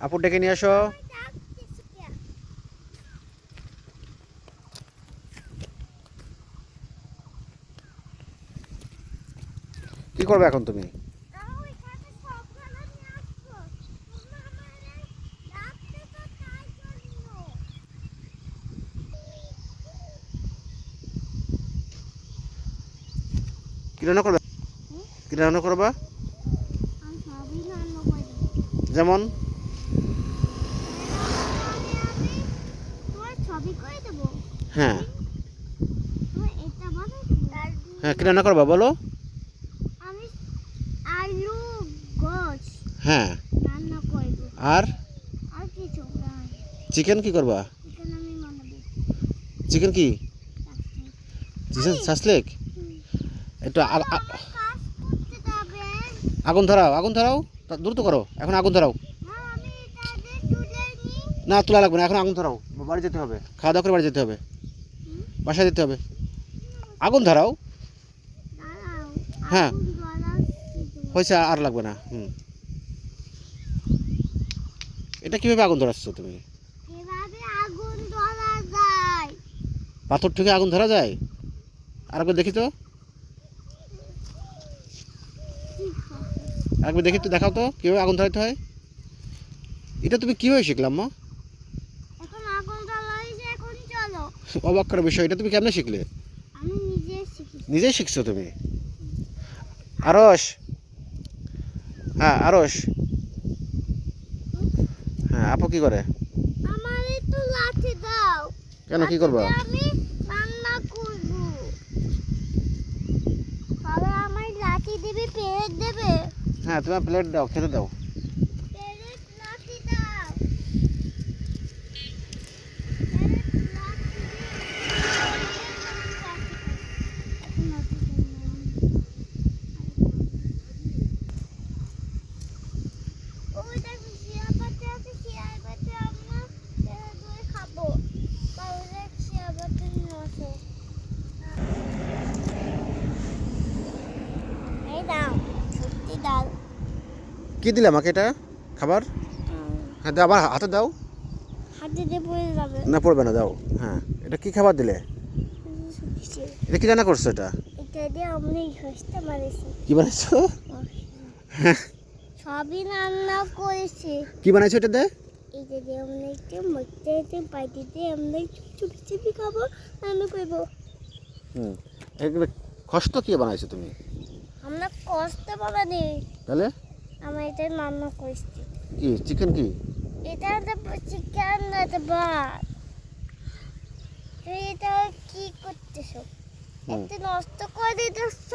আপু ডেকে নিয়ে আসো। কি করবে এখন তুমি? কি রান্না করবে? কি রান্না করবা? যেমন হ্যাঁ হ্যাঁ, কি রান্না করবা বলো? আলু গোশ হ্যাঁ, রান্না করব আর আর কিছু না। চিকেন কি করবা? চিকেন আমি বানাবো। চিকেন কি? চিকেন সাসলেক? একটু কাজ করতে যাবে। আগুন ধরাও, আগুন ধরাও, দ্রুত করো, এখন আগুন ধরাও। আমি এটাতে তুলে নিই। না, তোলা লাগবে না, এখন আগুন ধরাও, বাড়ি যেতে হবে, খাওয়া দাওয়া করে বাড়ি যেতে হবে, বাসায় যেতে হবে। আগুন ধরাও। দাঁড়াও, হ্যাঁ আগুন জ্বালাচ্ছি তো। হয়েছে, আর লাগবে না। এটা কিভাবে আগুন ধরাচ্ছ তুমি? এভাবে আগুন ধরা যায়। পাথর থেকে আগুন ধরা যায়? আর একবার দেখি তো, একবার দেখি তো, দেখাও তো কীভাবে আগুন ধরাতে হয়। এটা তুমি কীভাবে শিখলাম মা? এখন আগুন জ্বালাইছে, এখন চলো। অবাক করার বিষয়, এটা তুমি কেমনে শিখলে? আমি নিজে শিখি। নিজেই শিখছো তুমি? আরস, হ্যাঁ আরস, হ্যাঁ আপু কি করে? আমার একটু লাঠি দাও। কেন, কি করবা? লাঠি দিয়ে আমি রান্না করব। তাহলে আমার লাঠি দিবি, পেট দেবে। হ্যাঁ, তোমার প্লেট দাও, খেতে দাও। পেট লাঠি দাও। কি দিলে আমাকে এটা খাবার? হ্যাঁ দাও, আবার হাতে দাও। হাতে দিয়ে পড়ে যাবে। না পড়বে না, দাও। হ্যাঁ, এটা কি খাবার দিলে? এটা কি রান্না করছো এটা? এটা দিয়ে আমি ঘষতে পারিছি। কি বানাইছো? সবই রান্না করেছি। কি বানাইছো এটা দিয়ে? এটা দিয়ে আমরা একটু মধ্যে পাইতে দিয়ে আমরা চুপি চুপি খাবো, রান্না করবো। এগুলো কষ্ট কি বানাইছো তুমি? আমরা কষ্ট বানানি। তাহলে আমরা এটা রান্না করেছি। কি চিকেন? কি এটা চিকেন না, এটা ভাত। তুই এটা কি করতেছো? একটু নষ্ট করে দিতেছ।